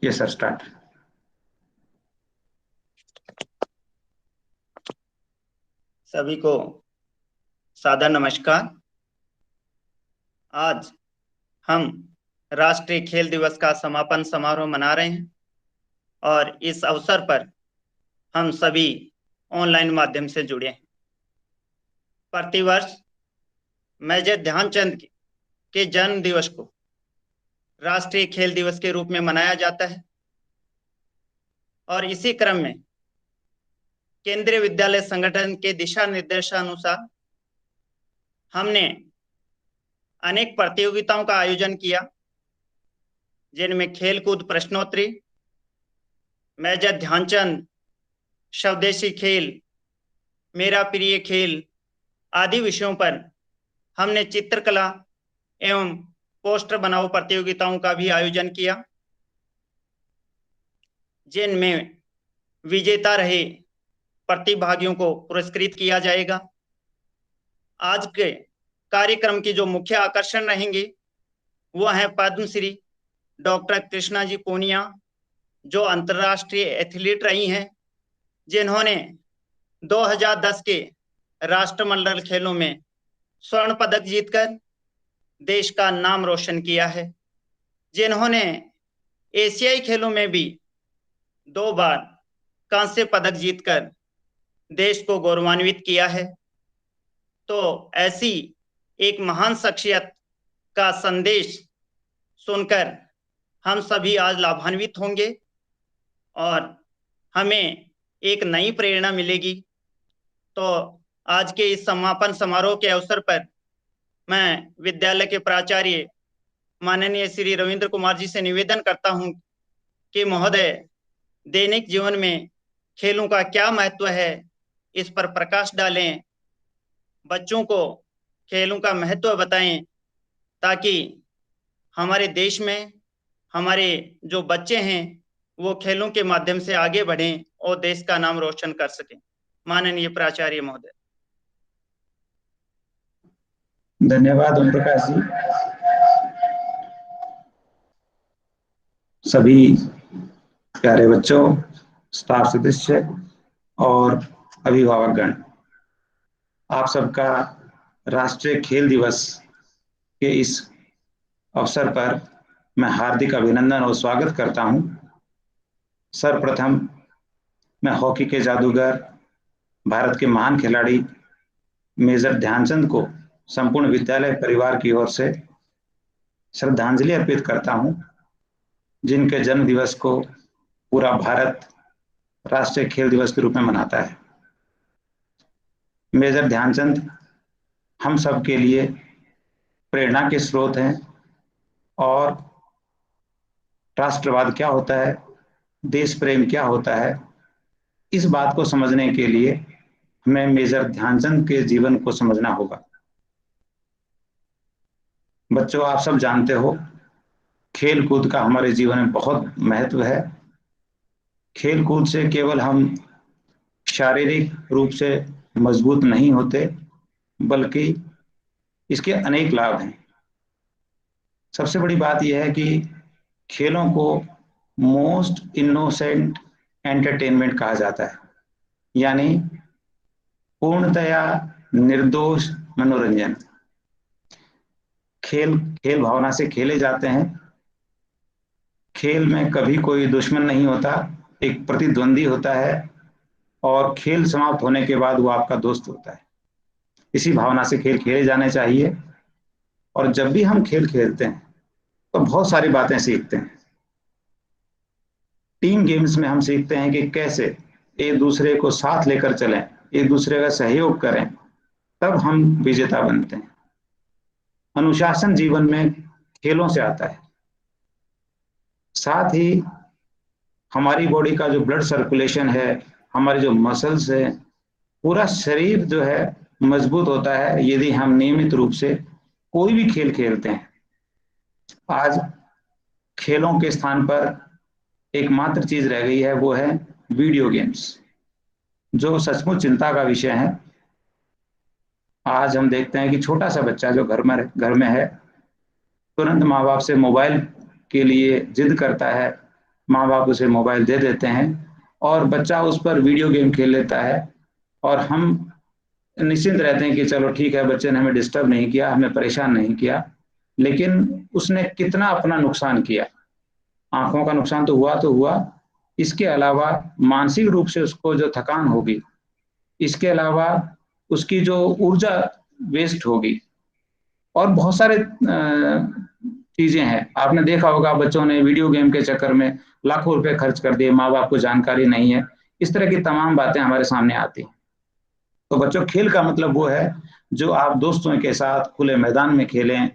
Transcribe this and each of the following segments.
ये sir start. सभी को सादर नमस्कार। आज हम राष्ट्रीय खेल दिवस का समापन समारोह मना रहे हैं और इस अवसर पर हम सभी ऑनलाइन माध्यम से जुड़े हैं। प्रतिवर्ष मेजर ध्यानचंद के जन्म दिवस को राष्ट्रीय खेल दिवस के रूप में मनाया जाता है और इसी क्रम में केंद्रीय विद्यालय संगठन के दिशा निर्देशानुसार हमने अनेक प्रतियोगिताओं का आयोजन किया, जिनमें खेलकूद प्रश्नोत्तरी, मेजर ध्यानचंद, स्वदेशी खेल, मेरा प्रिय खेल आदि विषयों पर हमने चित्रकला एवं पोस्टर बनाओ प्रतियोगिताओं का भी आयोजन किया, जिनमें विजेता रहे प्रतिभागियों को पुरस्कृत किया जाएगा। आज के कार्यक्रम की जो मुख्य आकर्षण रहेंगे वो है पद्मश्री डॉक्टर कृष्णा जी पूनिया, जो अंतर्राष्ट्रीय एथलीट रही हैं, जिन्होंने 2010 के राष्ट्रमंडल खेलों में स्वर्ण पदक जीतकर देश का नाम रोशन किया है, जिन्होंने एशियाई खेलों में भी 2 बार कांस्य पदक जीतकर देश को गौरवान्वित किया है। तो ऐसी एक महान शख्सियत का संदेश सुनकर हम सभी आज लाभान्वित होंगे और हमें एक नई प्रेरणा मिलेगी। तो आज के इस समापन समारोह के अवसर पर मैं विद्यालय के प्राचार्य माननीय श्री रविंद्र कुमार जी से निवेदन करता हूं कि महोदय, दैनिक जीवन में खेलों का क्या महत्व है, इस पर प्रकाश डालें, बच्चों को खेलों का महत्व बताएं, ताकि हमारे देश में हमारे जो बच्चे हैं वो खेलों के माध्यम से आगे बढ़ें और देश का नाम रोशन कर सकें। माननीय प्राचार्य महोदय। धन्यवाद ओम प्रकाश जी। सभी प्यारे बच्चों, स्टाफ सदस्य और अभिभावकगण, आप सबका राष्ट्रीय खेल दिवस के इस अवसर पर मैं हार्दिक अभिनंदन और स्वागत करता हूं। सर्वप्रथम मैं हॉकी के जादूगर, भारत के महान खिलाड़ी मेजर ध्यानचंद को संपूर्ण विद्यालय परिवार की ओर से श्रद्धांजलि अर्पित करता हूं, जिनके जन्म दिवस को पूरा भारत राष्ट्रीय खेल दिवस के रूप में मनाता है। मेजर ध्यानचंद हम सब के लिए प्रेरणा के स्रोत हैं और राष्ट्रवाद क्या होता है, देश प्रेम क्या होता है, इस बात को समझने के लिए हमें मेजर ध्यानचंद के जीवन को समझना होगा। बच्चों, आप सब जानते हो, खेल कूद का हमारे जीवन में बहुत महत्व है। खेल कूद से केवल हम शारीरिक रूप से मजबूत नहीं होते, बल्कि इसके अनेक लाभ हैं। सबसे बड़ी बात यह है कि खेलों को मोस्ट इनोसेंट एंटरटेनमेंट कहा जाता है, यानी पूर्णतया निर्दोष मनोरंजन। खेल खेल भावना से खेले जाते हैं। खेल में कभी कोई दुश्मन नहीं होता, एक प्रतिद्वंदी होता है और खेल समाप्त होने के बाद वो आपका दोस्त होता है। इसी भावना से खेल खेले जाने चाहिए। और जब भी हम खेल खेलते हैं तो बहुत सारी बातें सीखते हैं। टीम गेम्स में हम सीखते हैं कि कैसे एक दूसरे को साथ लेकर चलें, एक दूसरे का सहयोग करें, तब हम विजेता बनते हैं। अनुशासन जीवन में खेलों से आता है। साथ ही हमारी बॉडी का जो ब्लड सर्कुलेशन है, हमारे जो मसल्स है, पूरा शरीर जो है मजबूत होता है यदि हम नियमित रूप से कोई भी खेल खेलते हैं। आज खेलों के स्थान पर एकमात्र चीज रह गई है, वो है वीडियो गेम्स, जो सचमुच चिंता का विषय है। आज हम देखते हैं कि छोटा सा बच्चा जो घर में है, तुरंत माँ बाप से मोबाइल के लिए जिद करता है माँ बाप उसे मोबाइल दे देते हैं और बच्चा उस पर वीडियो गेम खेल लेता है, और हम निश्चिंत रहते हैं कि चलो ठीक है, बच्चे ने हमें डिस्टर्ब नहीं किया, हमें परेशान नहीं किया। लेकिन उसने कितना अपना नुकसान किया। आंखों का नुकसान तो हुआ, इसके अलावा मानसिक रूप से उसको जो थकान होगी, इसके अलावा उसकी जो ऊर्जा वेस्ट होगी, और बहुत सारे चीजें हैं। आपने देखा होगा बच्चों ने वीडियो गेम के चक्कर में लाखों रुपए खर्च कर दिए, माँ बाप को जानकारी नहीं है। इस तरह की तमाम बातें हमारे सामने आती हैं। तो बच्चों, खेल का मतलब वो है जो आप दोस्तों के साथ खुले मैदान में खेलें।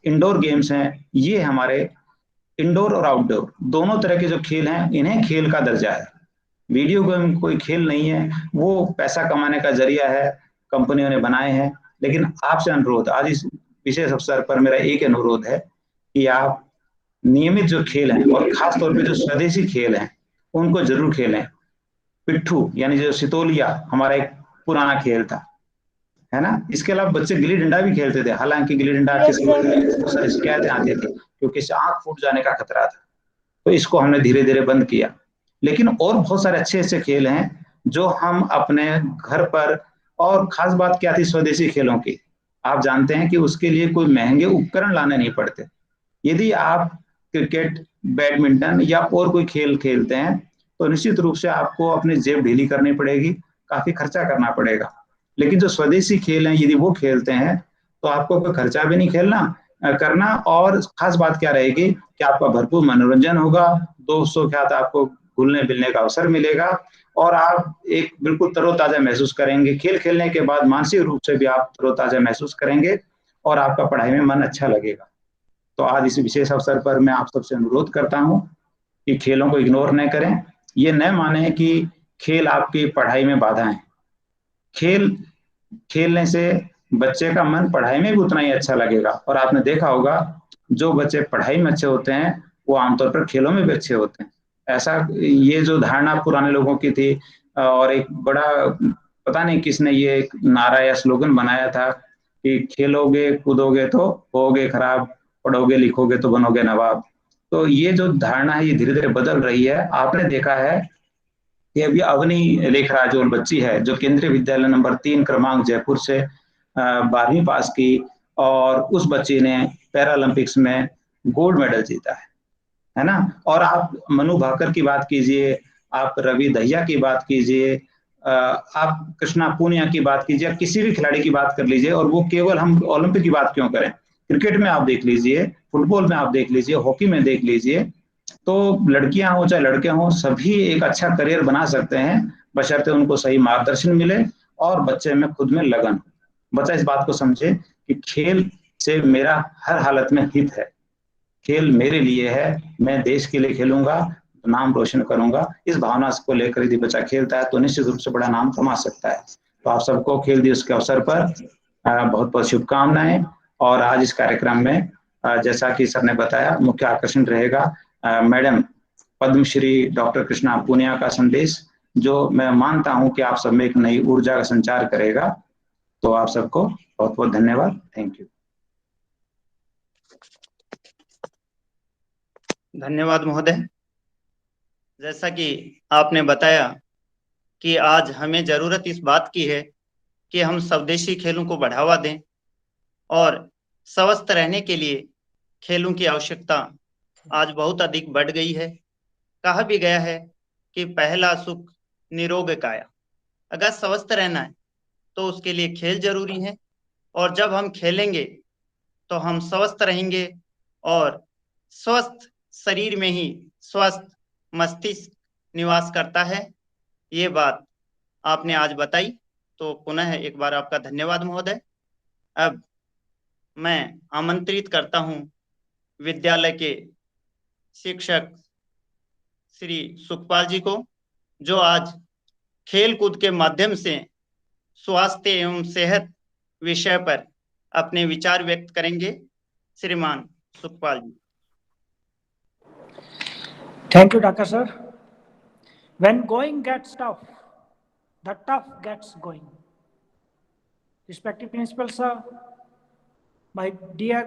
इंडोर गेम्स हैं, ये हमारे इंडोर और आउटडोर दोनों तरह के जो खेल हैं, इन्हें खेल का दर्जा है। वीडियो गेम कोई खेल नहीं है, वो पैसा कमाने का जरिया है, कंपनियों ने बनाए हैं। लेकिन आपसे अनुरोध, आज इस विशेष अवसर पर मेरा एक अनुरोध है कि आप नियमित जो खेल हैं, और खास तौर पे जो स्वदेशी खेल हैं, उनको जरूर खेलें। पिट्ठू यानी जो सितोलिया हमारा एक पुराना खेल था, है ना। इसके अलावा बच्चे गिल्ली डंडा भी खेलते थे, हालांकि गिल्ली डंडा के बहुत सारी शिकायतें आती थी क्योंकि इससे आंख फूट जाने का खतरा था, तो इसको हमने धीरे धीरे बंद किया। लेकिन और बहुत सारे अच्छे अच्छे खेल हैं जो हम अपने घर पर, और खास बात क्या थी स्वदेशी खेलों की, आप जानते हैं कि उसके लिए कोई महंगे उपकरण लाने नहीं पड़ते। यदि आप क्रिकेट, बैडमिंटन या और कोई खेल खेलते हैं, तो निश्चित रूप से आपको अपनी जेब ढीली करनी पड़ेगी, काफी खर्चा करना पड़ेगा। लेकिन जो स्वदेशी खेल हैं, यदि वो खेलते हैं तो आपको कोई खर्चा भी नहीं करना, और खास बात क्या रहेगी कि आपका भरपूर मनोरंजन होगा, दोस्तों के साथ आपको घुलने मिलने का अवसर मिलेगा, और आप एक बिल्कुल तरोताजा महसूस करेंगे। खेल खेलने के बाद मानसिक रूप से भी आप तरोताजा महसूस करेंगे, और आपका पढ़ाई में मन अच्छा लगेगा। तो आज इस विशेष अवसर पर मैं आप सबसे अनुरोध करता हूं कि खेलों को इग्नोर न करें। ये न माने कि खेल आपकी पढ़ाई में बाधा है। खेल खेलने से बच्चे का मन पढ़ाई में भी उतना ही अच्छा लगेगा, और आपने देखा होगा जो बच्चे पढ़ाई में अच्छे होते हैं वो आमतौर पर खेलों में भी अच्छे होते हैं। ऐसा, ये जो धारणा पुराने लोगों की थी, और एक बड़ा, पता नहीं किसने ये एक नारा या स्लोगन बनाया था कि खेलोगे कूदोगे तो होगे खराब, पढ़ोगे लिखोगे तो बनोगे नवाब। तो ये जो धारणा है, ये धीरे धीरे बदल रही है। आपने देखा है कि अभी अवनी लेखराज जो बच्ची है, जो केंद्रीय विद्यालय नंबर 3 क्रमांक जयपुर से 12वीं पास की, और उस बच्ची ने पैरालंपिक्स में गोल्ड मेडल जीता है ना। और आप मनु भाकर की बात कीजिए, आप रवि दहिया की बात कीजिए, आप कृष्णा पूनिया की बात कीजिए, किसी भी खिलाड़ी की बात कर लीजिए, और वो केवल हम ओलंपिक की बात क्यों करें, क्रिकेट में आप देख लीजिए, फुटबॉल में आप देख लीजिए, हॉकी में देख लीजिए। तो लड़कियां हो चाहे लड़के हों, सभी एक अच्छा करियर बना सकते हैं, बशर्ते उनको सही मार्गदर्शन मिले और बच्चे में खुद में लगन। बच्चा इस बात को समझे कि खेल से मेरा हर हालत में हित है, खेल मेरे लिए है, मैं देश के लिए खेलूंगा, नाम रोशन करूंगा। इस भावना को लेकर यदि बच्चा खेलता है तो निश्चित रूप से बड़ा नाम कमा सकता है। तो आप सबको खेल दिवस के अवसर पर बहुत बहुत शुभकामनाएं। और आज इस कार्यक्रम में जैसा कि सर ने बताया, मुख्य आकर्षण रहेगा मैडम पद्मश्री डॉक्टर कृष्णा पूनिया का संदेश, जो मैं मानता हूं कि आप सब में एक नई ऊर्जा का संचार करेगा। तो आप सबको बहुत बहुत धन्यवाद। Thank you. धन्यवाद महोदय। जैसा कि आपने बताया कि आज हमें जरूरत इस बात की है कि हम स्वदेशी खेलों को बढ़ावा दें, और स्वस्थ रहने के लिए खेलों की आवश्यकता आज बहुत अधिक बढ़ गई है। कहा भी गया है कि पहला सुख निरोग काया। अगर स्वस्थ रहना है तो उसके लिए खेल जरूरी है, और जब हम खेलेंगे तो हम स्वस्थ रहेंगे, और स्वस्थ शरीर में ही स्वस्थ मस्तिष्क निवास करता है। ये बात आपने आज बताई, तो पुनः एक बार आपका धन्यवाद महोदय। अब मैं आमंत्रित करता हूं विद्यालय के शिक्षक श्री सुखपाल जी को, जो आज खेल कूद के माध्यम से स्वास्थ्य एवं सेहत विषय पर अपने विचार व्यक्त करेंगे। श्रीमान सुखपाल जी। Thank you, Dr. Sir. When going gets tough, the tough gets going. Respected Principal Sir, my dear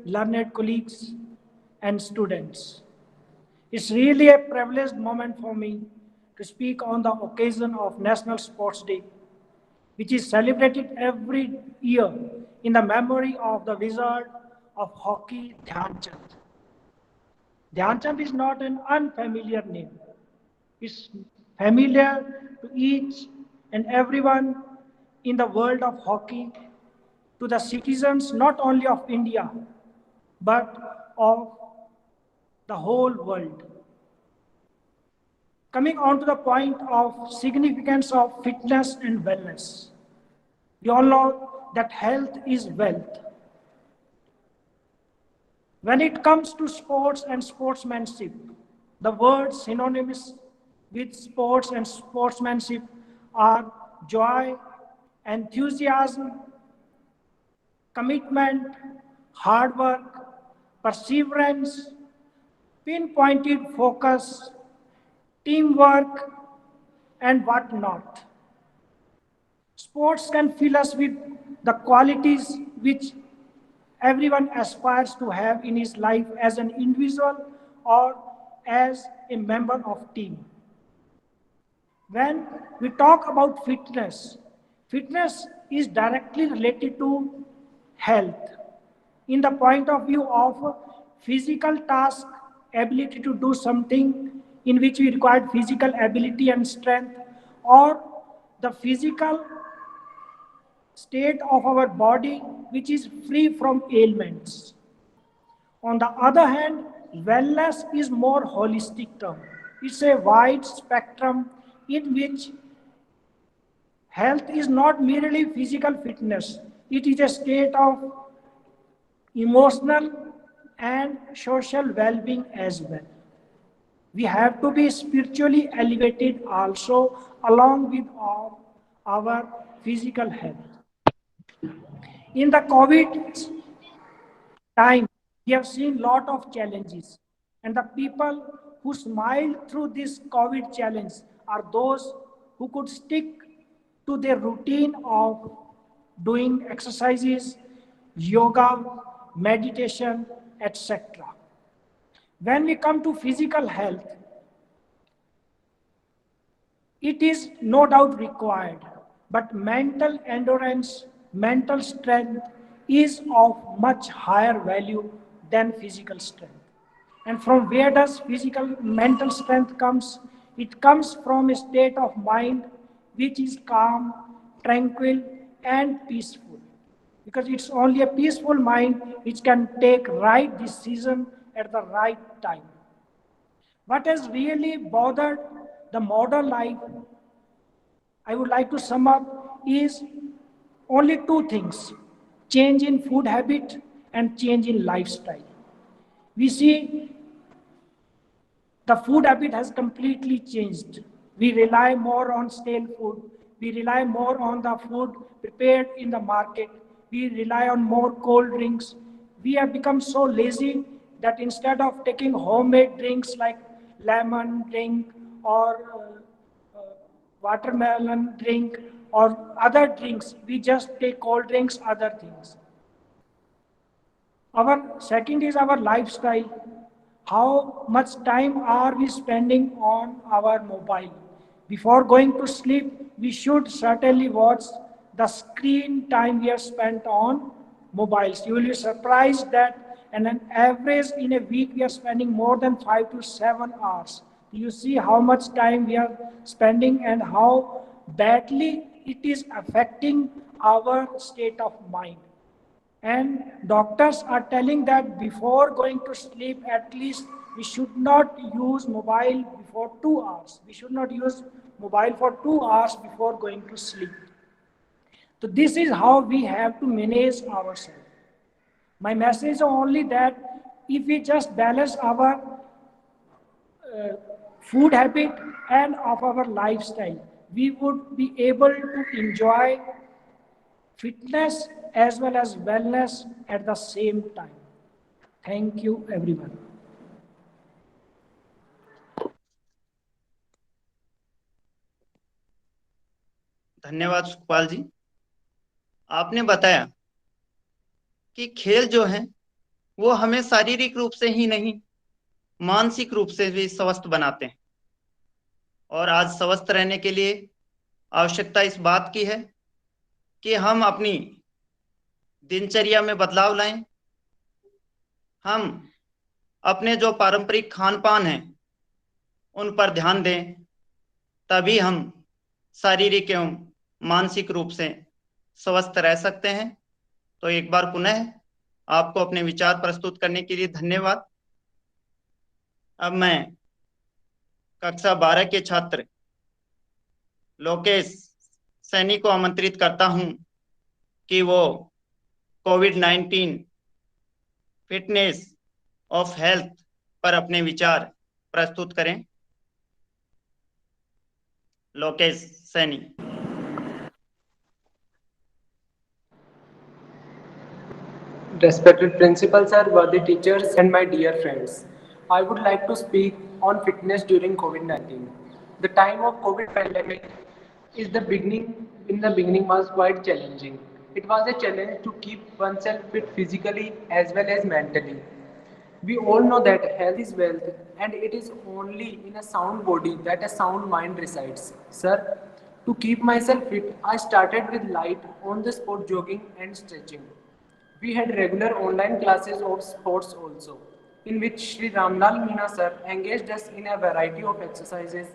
learned colleagues and students, It's really a privileged moment for me to speak on the occasion of National Sports Day, which is celebrated every year in the memory of the wizard of hockey, Dhyan Chand. Dhyan Chand is not an unfamiliar name. It's familiar to each and everyone in the world of hockey, to the citizens not only of India, but of the whole world. Coming on to the point of significance of fitness and wellness. We all know that health is wealth. When it comes to sports and sportsmanship, the words synonymous with sports and sportsmanship are joy, enthusiasm, commitment, hard work, perseverance, pinpointed focus, teamwork, and whatnot. Sports can fill us with the qualities which everyone aspires to have in his life as an individual or as a member of team. When we talk about fitness, fitness is directly related to health in the point of view of physical task, ability to do something in which we require physical ability and strength, or the physical state of our body which is free from ailments. On the other hand, wellness is more holistic term. It's a wide spectrum in which health is not merely physical fitness. It is a state of emotional and social well-being as well. We have to be spiritually elevated also along with our physical health. In the COVID time, we have seen lot of challenges, and the people who smiled through this COVID challenge are those who could stick to their routine of doing exercises, yoga, meditation, etc. When we come to physical health, it is no doubt required, but mental endurance, mental strength is of much higher value than physical strength. And from where does physical mental strength comes? It comes from a state of mind which is calm, tranquil, and peaceful. Because it's only a peaceful mind which can take right decision at the right time. What has really bothered the modern life, I would like to sum up, is only two things: change in food habit and change in lifestyle. We see the food habit has completely changed. We rely more on stale food. We rely more on the food prepared in the market. We rely on more cold drinks. We have become so lazy that instead of taking homemade drinks like lemon drink or watermelon drink or other drinks, we just take cold drinks, other things. Our second is our lifestyle. How much time are we spending on our mobile? Before going to sleep, we should certainly watch the screen time we have spent on mobiles. You will be surprised that on an average in a week we are spending more than 5 to 7 hours. You see how much time we are spending and how badly it is affecting our state of mind. And doctors are telling that before going to sleep, at least we should not use mobile before 2 hours. We should not use mobile for 2 hours before going to sleep. So this is how we have to manage ourselves. My message is only that if we just balance our food habit and of our lifestyle, we would be able to enjoy fitness as well as wellness at the same time. Thank you, everyone. धन्यवाद सुखपाल जी। आपने बताया कि खेल जो है वो हमें शारीरिक रूप से ही नहीं मानसिक रूप से भी स्वस्थ बनाते हैं। और आज स्वस्थ रहने के लिए आवश्यकता इस बात की है कि हम अपनी दिनचर्या में बदलाव लाएं। हम अपने जो पारंपरिक खान पान है उन पर ध्यान दें, तभी हम शारीरिक एवं मानसिक रूप से स्वस्थ रह सकते हैं। तो एक बार पुनः आपको अपने विचार प्रस्तुत करने के लिए धन्यवाद। अब मैं कक्षा 12 के छात्र लोकेश सैनी को आमंत्रित करता हूं कि वो कोविड-19 फिटनेस ऑफ हेल्थ पर अपने विचार प्रस्तुत करें। Lokesh Saini. Respected principal sir, worthy teachers, and my dear friends, I would like to speak on fitness during COVID-19. The time of COVID pandemic is the beginning. In the beginning, was quite challenging. It was a challenge to keep oneself fit physically as well as mentally. We all know that health is wealth, and it is only in a sound body that a sound mind resides. Sir, to keep myself fit, I started with light on the spot jogging and stretching. We had regular online classes of sports also, in which Sri Ramlal Meena sir engaged us in a variety of exercises.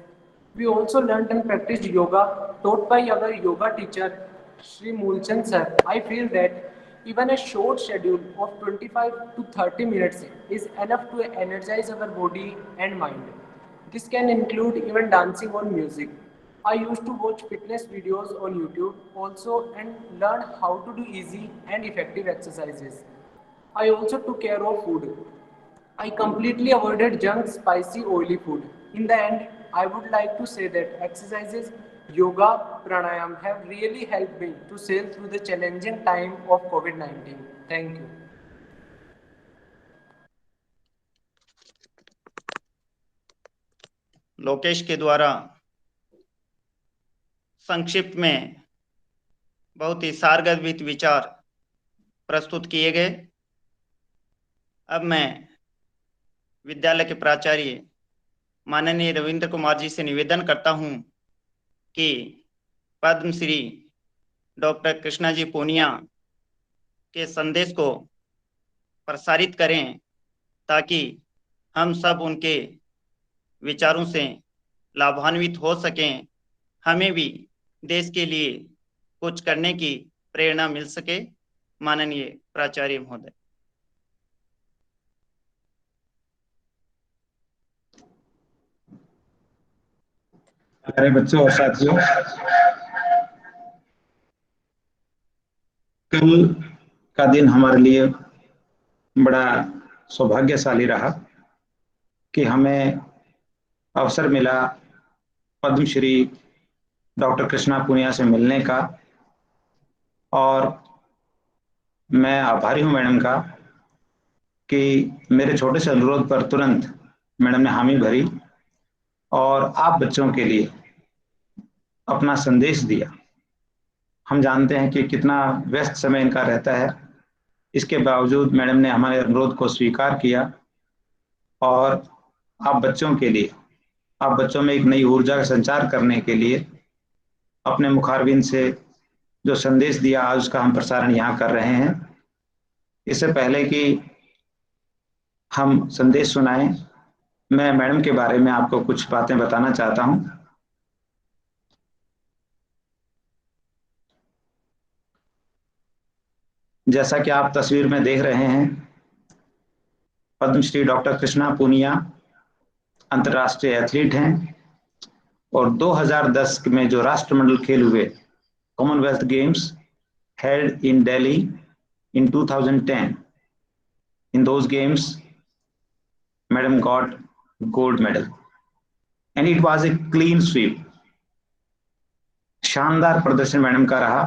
We also learnt and practiced yoga taught by our yoga teacher Sri Mulchand sir. I feel that even a short schedule of 25 to 30 minutes is enough to energize our body and mind. This can include even dancing or music. I used to watch fitness videos on YouTube also and learn how to do easy and effective exercises. I also took care of food. I completely avoided junk, spicy, oily food. In the end, I would like to say that exercises, yoga, pranayam have really helped me to sail through the challenging time of COVID-19. Thank you. Lokesh के द्वारा संक्षिप्त में बहुत ही सारगर्भित विचार प्रस्तुत किए गए। अब मैं विद्यालय के प्राचार्य माननीय रविंद्र कुमार जी से निवेदन करता हूं कि पद्मश्री डॉक्टर कृष्णा जी पूनिया के संदेश को प्रसारित करें, ताकि हम सब उनके विचारों से लाभान्वित हो सकें, हमें भी देश के लिए कुछ करने की प्रेरणा मिल सके। माननीय प्राचार्य महोदय। प्यारे बच्चों और साथियों, कल का दिन हमारे लिए बड़ा सौभाग्यशाली रहा कि हमें अवसर मिला पद्मश्री डॉक्टर कृष्णा पूनिया से मिलने का, और मैं आभारी हूं मैडम का कि मेरे छोटे से अनुरोध पर तुरंत मैडम ने हामी भरी और आप बच्चों के लिए अपना संदेश दिया। हम जानते हैं कि कितना व्यस्त समय इनका रहता है, इसके बावजूद मैडम ने हमारे अनुरोध को स्वीकार किया और आप बच्चों के लिए, आप बच्चों में एक नई ऊर्जा का संचार करने के लिए अपने मुखारबिंद से जो संदेश दिया, आज उसका हम प्रसारण यहाँ कर रहे हैं। इससे पहले कि हम संदेश सुनाएं, मैं मैडम के बारे में आपको कुछ बातें बताना चाहता हूं। जैसा कि आप तस्वीर में देख रहे हैं, पद्मश्री डॉक्टर कृष्णा पूनिया अंतर्राष्ट्रीय एथलीट हैं और 2010 में जो राष्ट्रमंडल खेल हुए, Commonwealth games held in Delhi in 2010, in those games madam got gold medal and it was a clean sweep। शानदार प्रदर्शन मैडम का रहा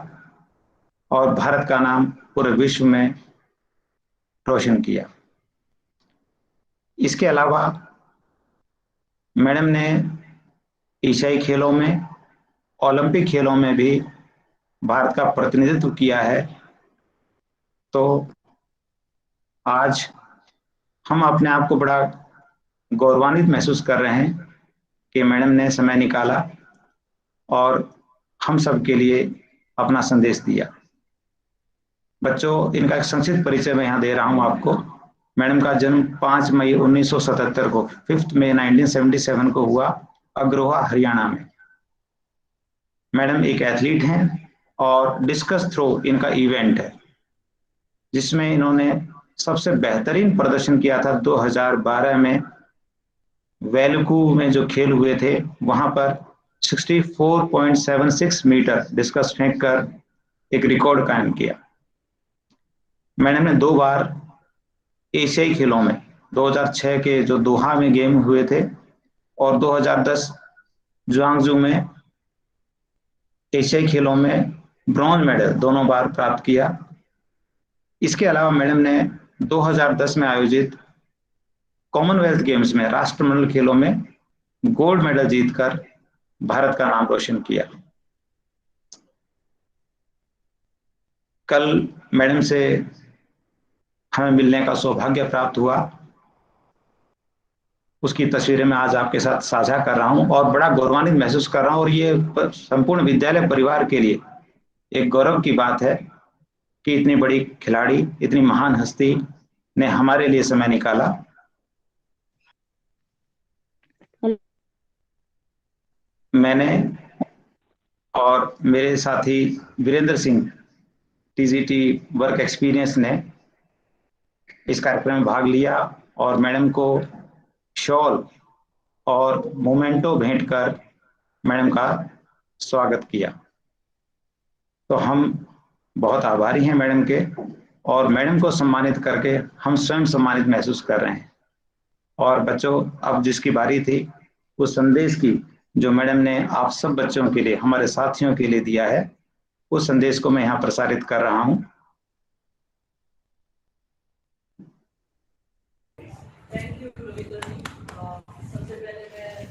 और भारत का नाम पूरे विश्व में रोशन किया। इसके अलावा मैडम ने एशियाई खेलों में, ओलंपिक खेलों में भी भारत का प्रतिनिधित्व किया है। तो आज हम अपने आप को बड़ा गौरवान्वित महसूस कर रहे हैं कि मैडम ने समय निकाला और हम सब के लिए अपना संदेश दिया। बच्चों, इनका एक संक्षिप्त परिचय मैं यहाँ दे रहा हूँ आपको। मैडम का जन्म 5 मई 1977 को 5 मई 1977 को हुआ अग्रोहा, हरियाणा में। मैडम एक एथलीट हैं और डिस्कस थ्रो इनका इवेंट है, जिसमें इन्होंने सबसे बेहतरीन प्रदर्शन किया था 2012 में वेलकू में जो खेल हुए थे, वहां पर 64.76 मीटर डिस्कस फेंक कर एक रिकॉर्ड कायम किया। मैडम ने 2 बार एशियाई खेलों में 2006 के जो दोहा में गेम हुए थे और 2010 जुआंगजू में एशियाई खेलों में ब्रॉन्ज मेडल दोनों बार प्राप्त किया। इसके अलावा मैडम ने 2010 में आयोजित कॉमनवेल्थ गेम्स में राष्ट्रमंडल खेलों में गोल्ड मेडल जीतकर भारत का नाम रोशन किया। कल मैडम से हमें मिलने का सौभाग्य प्राप्त हुआ, उसकी तस्वीरें मैं आज आपके साथ साझा कर रहा हूं और बड़ा गौरवान्वित महसूस कर रहा हूं। और ये संपूर्ण विद्यालय परिवार के लिए एक गौरव की बात है कि इतनी बड़ी खिलाड़ी, इतनी महान हस्ती ने हमारे लिए समय निकाला। मैंने और मेरे साथी Virendra Singh TGT work experience ने इस कार्यक्रम में भाग लिया और मैडम को शॉल और मोमेंटो भेंट कर मैडम का स्वागत किया। तो हम बहुत आभारी हैं मैडम के, और मैडम को सम्मानित करके हम स्वयं सम्मानित महसूस कर रहे हैं। और बच्चों, अब जिसकी बारी थी उस संदेश की जो मैडम ने आप सब बच्चों के लिए, हमारे साथियों के लिए दिया है, उस संदेश को मैं यहाँ प्रसारित कर रहा हूँ। थैंक यू सबसे पहले मैं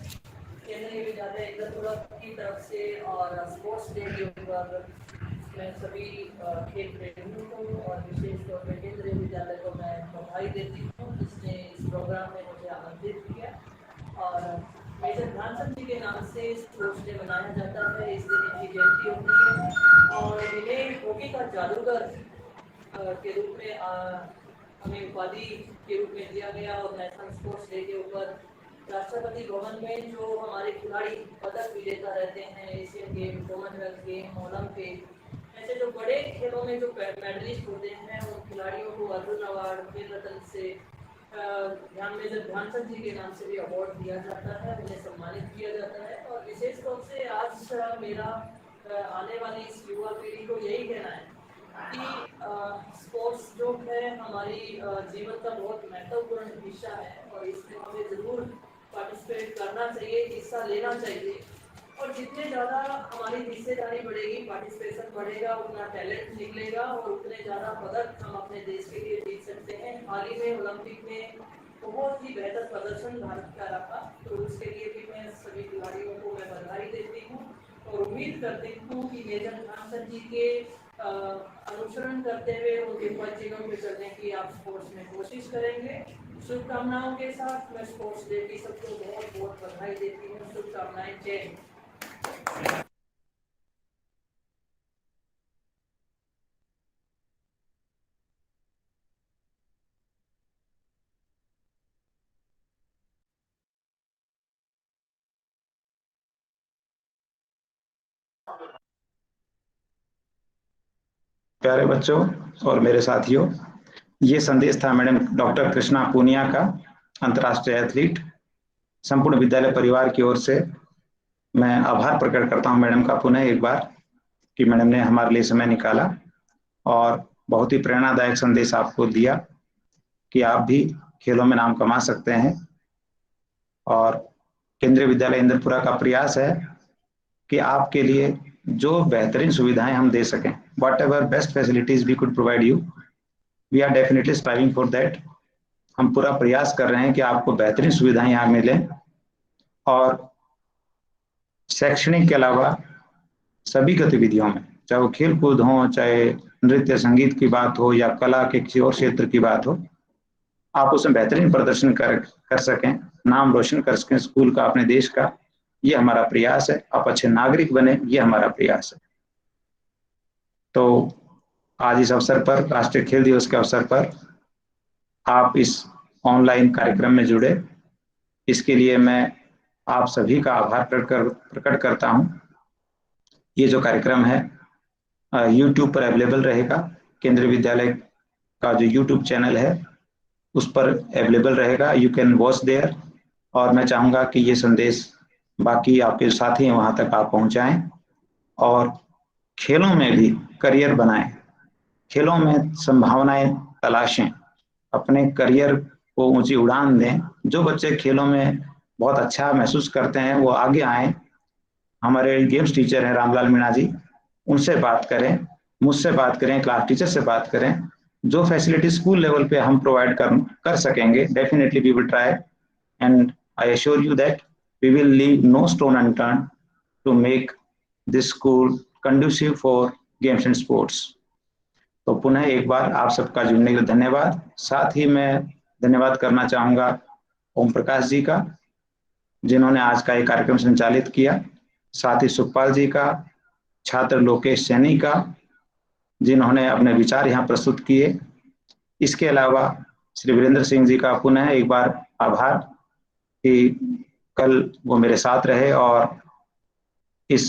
केंद्रीय विद्यालय इंदरपुरा की तरफ से और स्पोर्ट्स डे के ऊपर मैं सभी खेल प्रेमियों को और विशेष तौर पर केंद्रीय विद्यालय को मैं बधाई देती हूँ जिसने इस प्रोग्राम में मुझे आमंत्रित किया। और मेजर ध्यानचंद जी के नाम से स्पोर्ट्स डे मनाया जाता है, इस दिन इनकी जयंती होती है और इन्हें हॉकी का जादूगर के रूप में हमें उपाधि के रूप में दिया गया। और नेशनल स्पोर्ट्स डे के ऊपर राष्ट्रपति भवन में जो हमारे खिलाड़ी पदक विजेता रहते हैं, Asian game, Commonwealth game, Olympic, ऐसे जो बड़े खेलों में जो मेडलिस्ट होते हैं, उन खिलाड़ियों को अर्जुन अवार्ड, खेल रत्न से मेजर ध्यानचंद जी के नाम से भी अवार्ड दिया जाता है, उन्हें सम्मानित किया जाता है। और विशेष तौर से आज मेरा आने वाली इस युवा पीढ़ी को यही कहना है कि स्पोर्ट्स जो है हमारी जीवन का बहुत महत्वपूर्ण हिस्सा है और इसमें हमें ज़रूर पार्टिसिपेट करना चाहिए, हिस्सा लेना चाहिए। और जितने ज़्यादा हमारी हिस्सेदारी बढ़ेगी, पार्टिसिपेशन बढ़ेगा, उतना टैलेंट निकलेगा और उतने ज़्यादा पदक हम अपने देश के लिए जीत सकते हैं। हाल ही में ओलंपिक में बहुत ही बेहतर प्रदर्शन भारत का रहा, तो उसके लिए भी मैं सभी खिलाड़ियों को मैं बधाई देती हूँ और उम्मीद करती हूँ कि मेजर ध्यानचंद जी के अनुसरण करते हुए उनके पद पे चलने की आप स्पोर्ट्स में कोशिश करेंगे। शुभकामनाओं के साथ मैं स्पोर्ट्स डे की सबको बहुत बहुत बधाई देती हूँ। शुभकामनाएं। जय। प्यारे बच्चों और मेरे साथियों, ये संदेश था मैडम डॉक्टर कृष्णा पूनिया का, अंतर्राष्ट्रीय एथलीट। संपूर्ण विद्यालय परिवार की ओर से मैं आभार प्रकट करता हूं मैडम का पुनः एक बार कि मैडम ने हमारे लिए समय निकाला और बहुत ही प्रेरणादायक संदेश आपको दिया कि आप भी खेलों में नाम कमा सकते हैं। और केंद्रीय विद्यालय इंदरपुरा का प्रयास है कि आपके लिए जो बेहतरीन सुविधाएं हम दे सकें, whatever best facilities we could provide you, we are definitely striving for that। हम पूरा प्रयास कर रहे हैं कि आपको बेहतरीन सुविधाएं यहाँ मिलें और शैक्षणिक के अलावा सभी गतिविधियों में, चाहे वो खेल कूद हो, चाहे नृत्य संगीत की बात हो या कला के किसी और क्षेत्र की बात हो, आप उसमें बेहतरीन प्रदर्शन कर सकें। नाम रोशन कर सकें स्कूल का, अपने देश का। ये हमारा प्रयास है। आप अच्छे नागरिक बने, ये हमारा प्रयास है। तो आज इस अवसर पर, राष्ट्रीय खेल दिवस के अवसर पर, आप इस ऑनलाइन कार्यक्रम में जुड़े, इसके लिए मैं आप सभी का आभार प्रकट करता हूं। ये जो कार्यक्रम है YouTube पर अवेलेबल रहेगा। केंद्रीय विद्यालय का जो YouTube चैनल है उस पर अवेलेबल रहेगा, यू कैन वॉच देयर। और मैं चाहूँगा कि ये संदेश बाकी आपके साथी हैं वहाँ तक आप पहुँचाएं, और खेलों में भी करियर बनाएं, खेलों में संभावनाएं तलाशें, अपने करियर को ऊंची उड़ान दें। जो बच्चे खेलों में बहुत अच्छा महसूस करते हैं वो आगे आएं। हमारे गेम्स टीचर हैं रामलाल मीणा जी, उनसे बात करें, मुझसे बात करें, क्लास टीचर से बात करें। जो फैसिलिटी स्कूल लेवल पे हम प्रोवाइड कर सकेंगे, definitely we will try, and I assure you that we will leave no stone unturned to make this school conducive for games and sports. तो पुनः एक बार आप सबका जुड़ने के लिए धन्यवाद। साथ ही मैं धन्यवाद करना चाहूँगा ओम प्रकाश जी का, जिन्होंने आज का ये कार्यक्रम संचालित किया। साथ ही सुखपाल जी का, छात्र लोकेश सैनी का, जिन्होंने अपने विचार यहाँ प्रस्तुत किए। इसके अलावा श्री वीरेंद्र सिंह जी का पुनः एक बार आभार कि कल वो मेरे साथ रहे और इस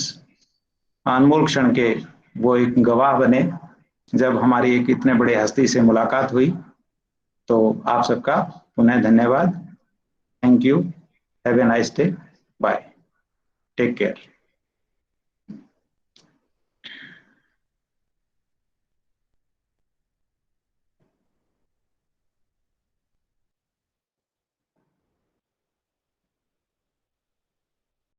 अनमोल क्षण के वो एक गवाह बने जब हमारी एक इतने बड़े हस्ती से मुलाकात हुई। तो आप सबका पुनः धन्यवाद। Thank you. Have a nice day. Bye. Take care.